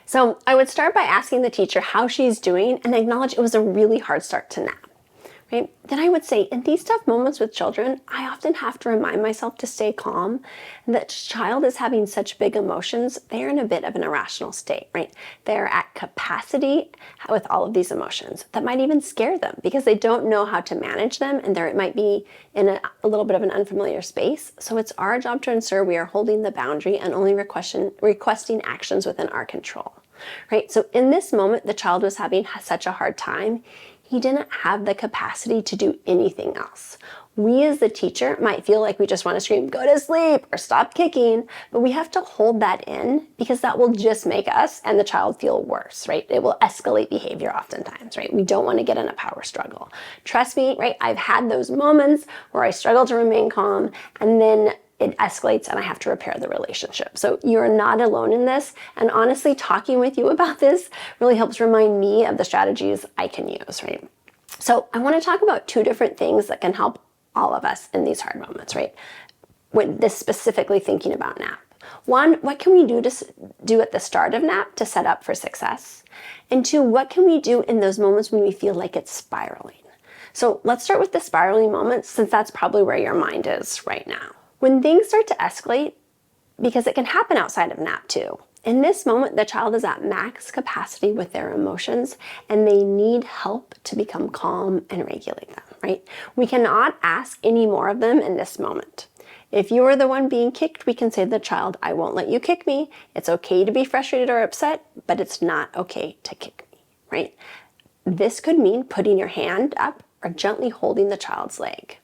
So I would start by asking the teacher how she's doing and acknowledge it was a really hard start to nap. Right? Then I would say, in these tough moments with children, I often have to remind myself to stay calm. And that child is having such big emotions, they're in a bit of an irrational state, right? They're at capacity with all of these emotions. That might even scare them because they don't know how to manage them, and it might be in a little bit of an unfamiliar space. So it's our job to ensure we are holding the boundary and only requesting actions within our control, right? So in this moment, the child was having such a hard time. He didn't have the capacity to do anything else. We as the teacher might feel like we just want to scream, go to sleep or stop kicking, but we have to hold that in because that will just make us and the child feel worse, right? It will escalate behavior oftentimes, right? We don't want to get in a power struggle. Trust me, right? I've had those moments where I struggle to remain calm and then it escalates and I have to repair the relationship. So you're not alone in this. And honestly, talking with you about this really helps remind me of the strategies I can use, right? So I want to talk about two different things that can help all of us in these hard moments, right? With this specifically thinking about nap. One, what can we do at the start of nap to set up for success? And two, what can we do in those moments when we feel like it's spiraling? So let's start with the spiraling moments, since that's probably where your mind is right now. When things start to escalate, because it can happen outside of nap too, in this moment, the child is at max capacity with their emotions and they need help to become calm and regulate them, right? We cannot ask any more of them in this moment. If you are the one being kicked, we can say to the child, I won't let you kick me. It's okay to be frustrated or upset, but it's not okay to kick me, right? This could mean putting your hand up or gently holding the child's leg.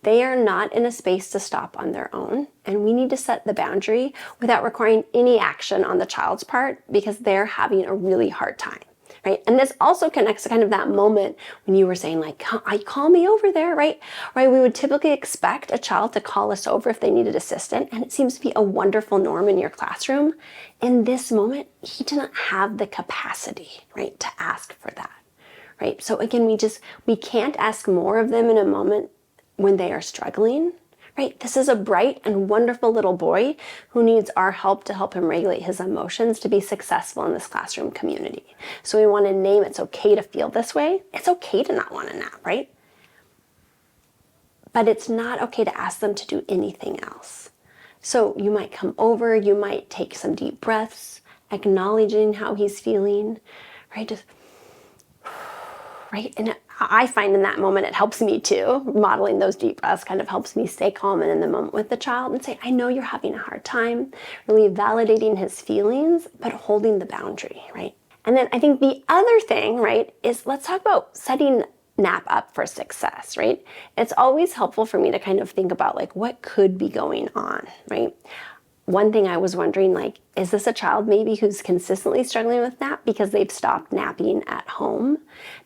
They are not in a space to stop on their own, and we need to set the boundary without requiring any action on the child's part because they're having a really hard time, right? And this also connects to kind of that moment when you were saying like, call me over there, right? Right, we would typically expect a child to call us over if they needed assistance, and it seems to be a wonderful norm in your classroom. In this moment, he didn't have the capacity, right, to ask for that, right? So again, we can't ask more of them in a moment when they are struggling, right? This is a bright and wonderful little boy who needs our help to help him regulate his emotions to be successful in this classroom community. So we want to name it's okay to feel this way. It's okay to not want to nap, right? But it's not okay to ask them to do anything else. So you might come over, you might take some deep breaths, acknowledging how he's feeling, right? Just, right? And I find in that moment it helps me too. Modeling those deep breaths kind of helps me stay calm and in the moment with the child and say, I know you're having a hard time, really validating his feelings, but holding the boundary, right? And then I think the other thing, right, is let's talk about setting nap up for success, right? It's always helpful for me to kind of think about like what could be going on, right? One thing I was wondering, like, is this a child maybe who's consistently struggling with nap because they've stopped napping at home?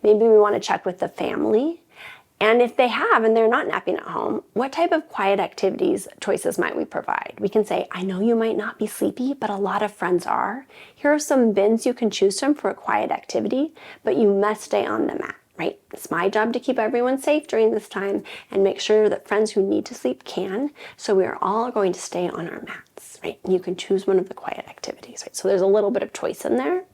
Maybe we want to check with the family. And if they have and they're not napping at home, what type of quiet activities choices might we provide? We can say, I know you might not be sleepy, but a lot of friends are. Here are some bins you can choose from for a quiet activity, but you must stay on the mat, right? It's my job to keep everyone safe during this time and make sure that friends who need to sleep can. So we are all going to stay on our mats, right? And you can choose one of the quiet activities, right? So there's a little bit of choice in there.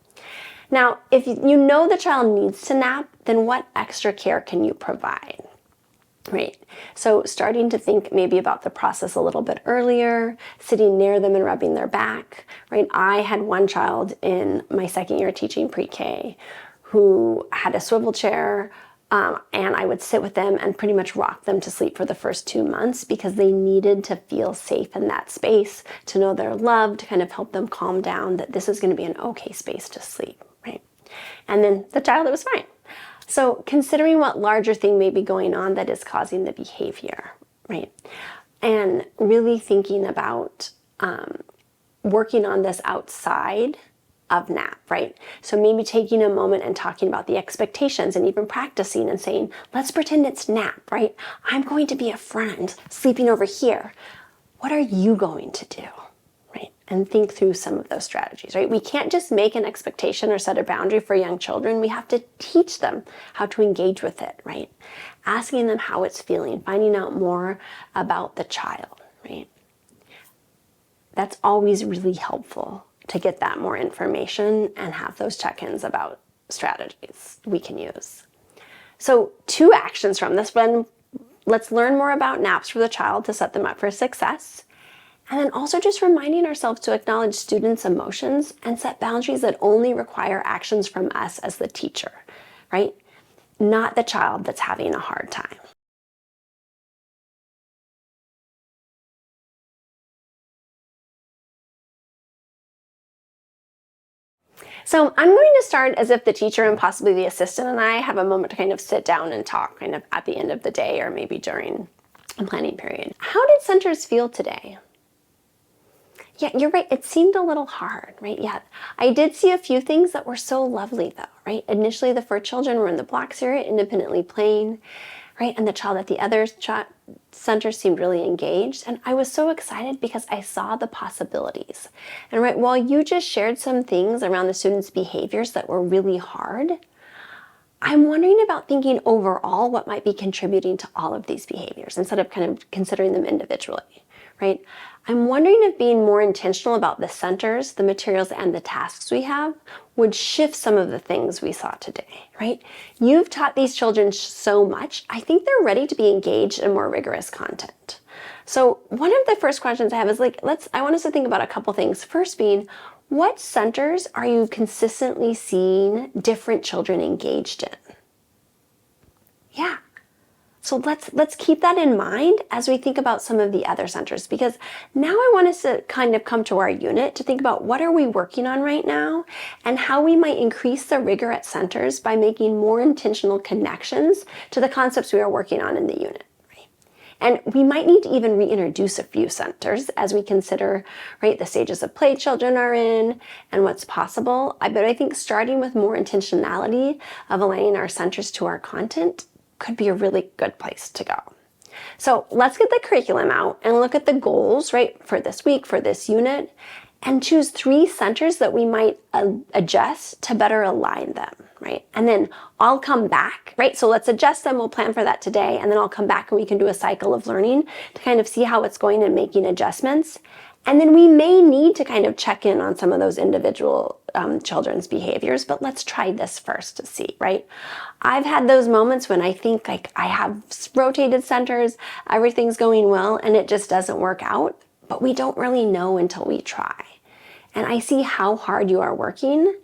Now, if you know the child needs to nap, then what extra care can you provide, right? So starting to think maybe about the process a little bit earlier, sitting near them and rubbing their back, right? I had one child in my second year teaching pre-K who had a swivel chair, and I would sit with them and pretty much rock them to sleep for the first 2 months because they needed to feel safe in that space, to know they're loved, to kind of help them calm down that this is going to be an okay space to sleep, right? And then the child, it was fine. So considering what larger thing may be going on that is causing the behavior, right? And really thinking about working on this outside of nap, right? So maybe taking a moment and talking about the expectations and even practicing and saying, let's pretend it's nap, right? I'm going to be a friend sleeping over here. What are you going to do, right? And think through some of those strategies, right? We can't just make an expectation or set a boundary for young children. We have to teach them how to engage with it, right? Asking them how it's feeling, finding out more about the child, right? That's always really helpful. to get that more information and have those check-ins about strategies we can use. So 2 actions from this one. Let's learn more about naps for the child to set them up for success. And then also just reminding ourselves to acknowledge students' emotions and set boundaries that only require actions from us as the teacher, right? Not the child that's having a hard time. So I'm going to start as if the teacher and possibly the assistant and I have a moment to kind of sit down and talk kind of at the end of the day or maybe during a planning period. How did centers feel today? Yeah, you're right. It seemed a little hard, right? Yeah, I did see a few things that were so lovely though, right? Initially, the 4 children were in the blocks area independently playing, right? And the child at the other center seemed really engaged. And I was so excited because I saw the possibilities. And right, while you just shared some things around the students' behaviors that were really hard, I'm wondering about thinking overall what might be contributing to all of these behaviors instead of kind of considering them individually, right? I'm wondering if being more intentional about the centers, the materials, and the tasks we have would shift some of the things we saw today, right? You've taught these children so much. I think they're ready to be engaged in more rigorous content. So one of the first questions I have is I want us to think about a couple things. First being, what centers are you consistently seeing different children engaged in? Yeah. So let's keep that in mind as we think about some of the other centers, because now I want us to kind of come to our unit to think about what are we working on right now and how we might increase the rigor at centers by making more intentional connections to the concepts we are working on in the unit. And we might need to even reintroduce a few centers as we consider, right, the stages of play children are in and what's possible. But I think starting with more intentionality of aligning our centers to our content could be a really good place to go. So let's get the curriculum out and look at the goals, right, for this week, for this unit, and choose 3 centers that we might adjust to better align them, right? And then I'll come back, right? So let's adjust them. We'll plan for that today. And then I'll come back and we can do a cycle of learning to kind of see how it's going and making adjustments. And then we may need to kind of check in on some of those individual children's behaviors, but let's try this first to see, right? I've had those moments when I think like I have rotated centers, everything's going well, and it just doesn't work out, but we don't really know until we try. And I see how hard you are working,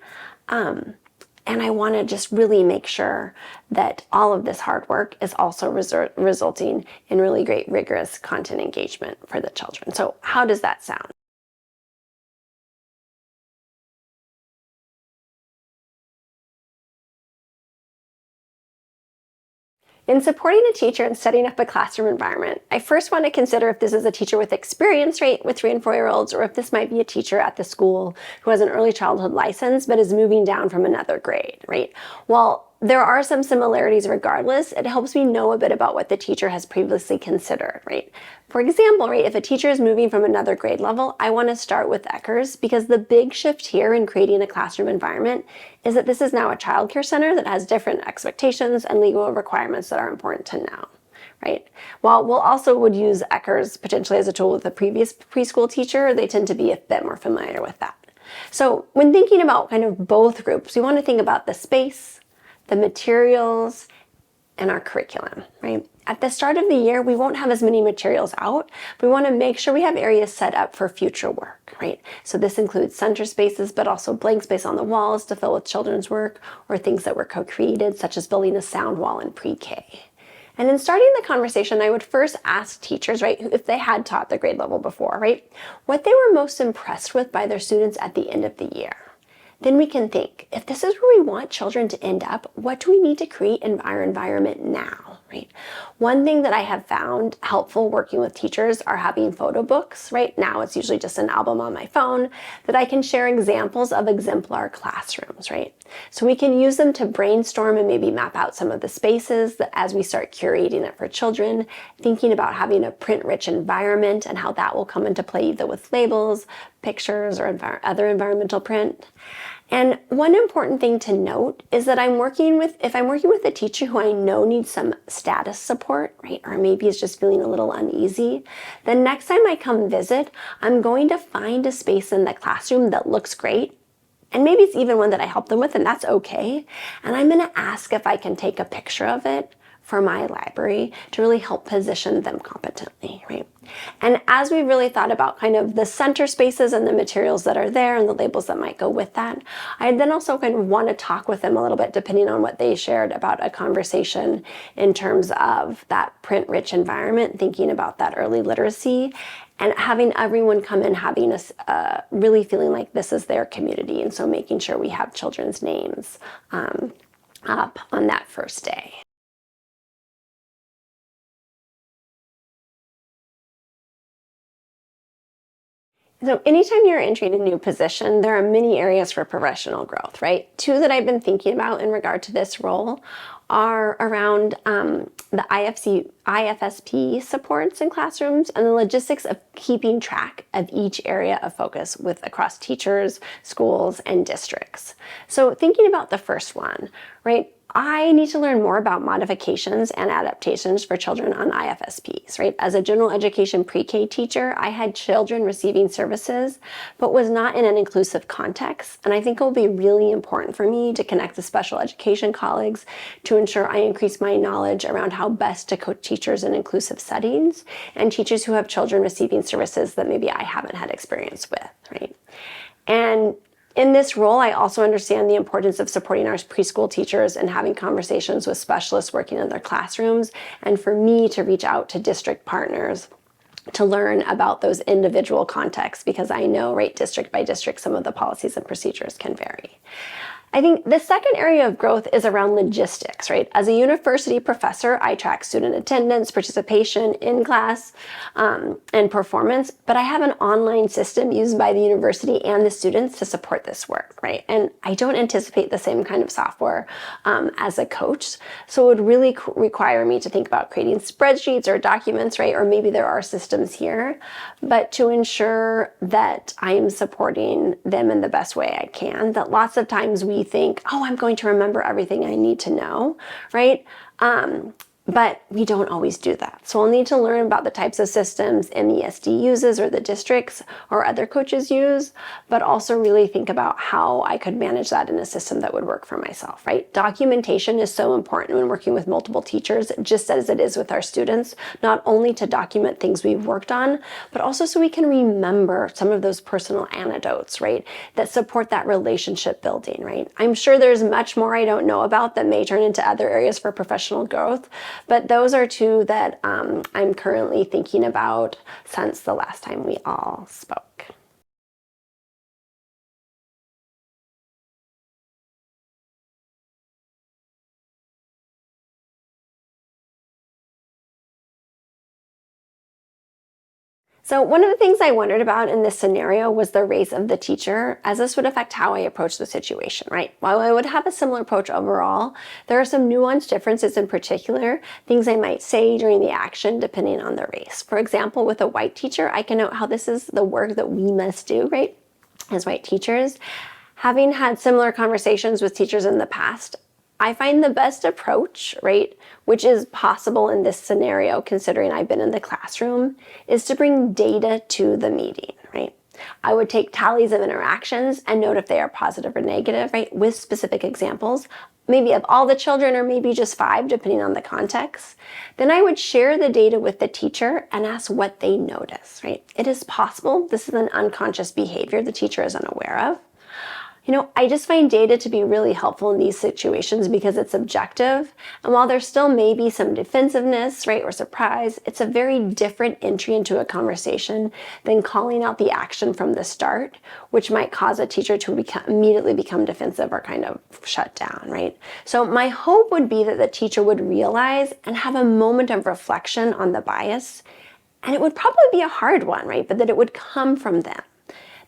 and I want to just really make sure that all of this hard work is also resulting in really great rigorous content engagement for the children. So how does that sound? In supporting a teacher and setting up a classroom environment, I first want to consider if this is a teacher with experience, right, with 3 and 4-year-olds, or if this might be a teacher at the school who has an early childhood license but is moving down from another grade, right? While there are some similarities regardless, it helps me know a bit about what the teacher has previously considered, right? For example, right, if a teacher is moving from another grade level, I want to start with Eckers because the big shift here in creating a classroom environment is that this is now a childcare center that has different expectations and legal requirements that are important to know, right? While we'll also would use Eckers potentially as a tool with a previous preschool teacher, they tend to be a bit more familiar with that. So when thinking about kind of both groups, we want to think about the space, the materials, and our curriculum, right? At the start of the year, we won't have as many materials out. We want to make sure we have areas set up for future work, right? So this includes center spaces, but also blank space on the walls to fill with children's work or things that were co-created, such as building a sound wall in pre-K. And in starting the conversation, I would first ask teachers, right, if they had taught the grade level before, right, what they were most impressed with by their students at the end of the year. Then we can think, if this is where we want children to end up, what do we need to create in our environment now, right? One thing that I have found helpful working with teachers are having photo books, right? Now it's usually just an album on my phone that I can share examples of exemplar classrooms, right? So we can use them to brainstorm and maybe map out some of the spaces that as we start curating it for children, thinking about having a print-rich environment and how that will come into play either with labels, pictures, or other environmental print. And one important thing to note is that if I'm working with a teacher who I know needs some status support, right, or maybe is just feeling a little uneasy, the next time I come visit, I'm going to find a space in the classroom that looks great. And maybe it's even one that I help them with, and that's okay. And I'm going to ask if I can take a picture of it for my library to really help position them competently, right? And as we really thought about kind of the center spaces and the materials that are there and the labels that might go with that, I then also kind of want to talk with them a little bit, depending on what they shared about a conversation in terms of that print-rich environment, thinking about that early literacy, and having everyone come in having really feeling like this is their community. And so making sure we have children's names up on that first day. So anytime you're entering a new position, there are many areas for professional growth, right? Two that I've been thinking about in regard to this role are around the IFSP supports in classrooms and the logistics of keeping track of each area of focus across teachers, schools, and districts. So thinking about the first one, right? I need to learn more about modifications and adaptations for children on IFSPs, right? As a general education pre-K teacher, I had children receiving services, but was not in an inclusive context. And I think it will be really important for me to connect with special education colleagues to ensure I increase my knowledge around how best to coach teachers in inclusive settings and teachers who have children receiving services that maybe I haven't had experience with, right? And in this role, I also understand the importance of supporting our preschool teachers and having conversations with specialists working in their classrooms, and for me to reach out to district partners to learn about those individual contexts, because I know, right, district by district, some of the policies and procedures can vary. I think the second area of growth is around logistics, right? As a university professor, I track student attendance, participation in class, and performance, but I have an online system used by the university and the students to support this work, right? And I don't anticipate the same kind of software as a coach. So it would really require me to think about creating spreadsheets or documents, right? Or maybe there are systems here, but to ensure that I'm supporting them in the best way I can, that lots of times we think, oh, I'm going to remember everything I need to know, right? But we don't always do that. So I'll need to learn about the types of systems MESD uses or the districts or other coaches use, but also really think about how I could manage that in a system that would work for myself, right? Documentation is so important when working with multiple teachers, just as it is with our students, not only to document things we've worked on, but also so we can remember some of those personal anecdotes, right? That support that relationship building, right? I'm sure there's much more I don't know about that may turn into other areas for professional growth, but those are two that I'm currently thinking about since the last time we all spoke. So one of the things I wondered about in this scenario was the race of the teacher, as this would affect how I approach the situation, right? While I would have a similar approach overall, there are some nuanced differences, in particular, things I might say during the action depending on the race. For example, with a white teacher, I can note how this is the work that we must do, right, as white teachers. Having had similar conversations with teachers in the past, I find the best approach, right, which is possible in this scenario, considering I've been in the classroom, is to bring data to the meeting, right? I would take tallies of interactions and note if they are positive or negative, right, with specific examples, maybe of all the children or maybe just 5, depending on the context. Then I would share the data with the teacher and ask what they notice, right? It is possible this is an unconscious behavior the teacher is unaware of. You know, I just find data to be really helpful in these situations because it's objective. And while there still may be some defensiveness, right, or surprise, it's a very different entry into a conversation than calling out the action from the start, which might cause a teacher to immediately become defensive or kind of shut down, right? So my hope would be that the teacher would realize and have a moment of reflection on the bias. And it would probably be a hard one, right? But that it would come from them.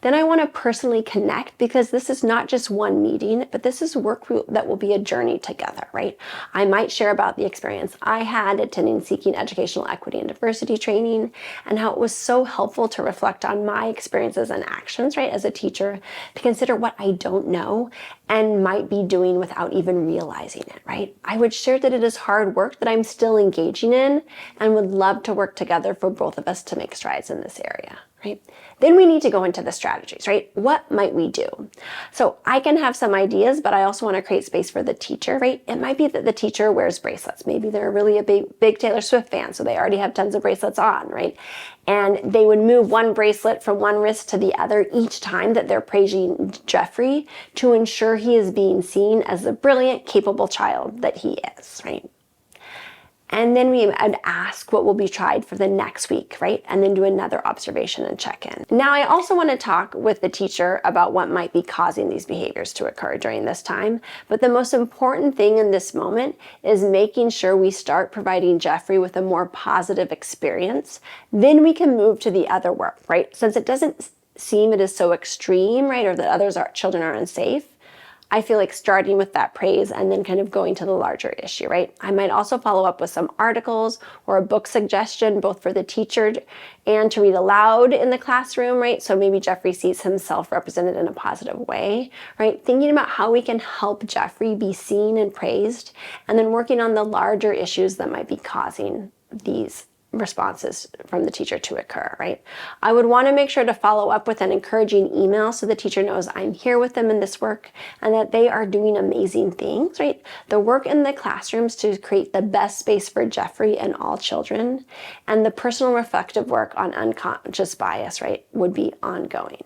Then I want to personally connect, because this is not just one meeting, but this is work that will be a journey together, right? I might share about the experience I had attending Seeking Educational Equity and Diversity training, and how it was so helpful to reflect on my experiences and actions, right, as a teacher, to consider what I don't know and might be doing without even realizing it, right? I would share that it is hard work that I'm still engaging in, and would love to work together for both of us to make strides in this area, right? Then we need to go into the strategies, right? What might we do? So I can have some ideas, but I also want to create space for the teacher, right? It might be that the teacher wears bracelets. Maybe they're really a big Taylor Swift fan, so they already have tons of bracelets on, right? And they would move one bracelet from one wrist to the other each time that they're praising Jeffrey, to ensure he is being seen as the brilliant, capable child that he is, right? And then we would ask what will be tried for the next week, right? And then do another observation and check-in. Now, I also want to talk with the teacher about what might be causing these behaviors to occur during this time. But the most important thing in this moment is making sure we start providing Jeffrey with a more positive experience. Then we can move to the other work, right? Since it doesn't seem it is so extreme, right? Or that children are unsafe. I feel like starting with that praise and then kind of going to the larger issue, right? I might also follow up with some articles or a book suggestion, both for the teacher and to read aloud in the classroom, right? So maybe Jeffrey sees himself represented in a positive way, right? Thinking about how we can help Jeffrey be seen and praised, and then working on the larger issues that might be causing these responses from the teacher to occur, right? I would want to make sure to follow up with an encouraging email so the teacher knows I'm here with them in this work and that they are doing amazing things, right? The work in the classrooms to create the best space for Jeffrey and all children, and the personal reflective work on unconscious bias, right, would be ongoing.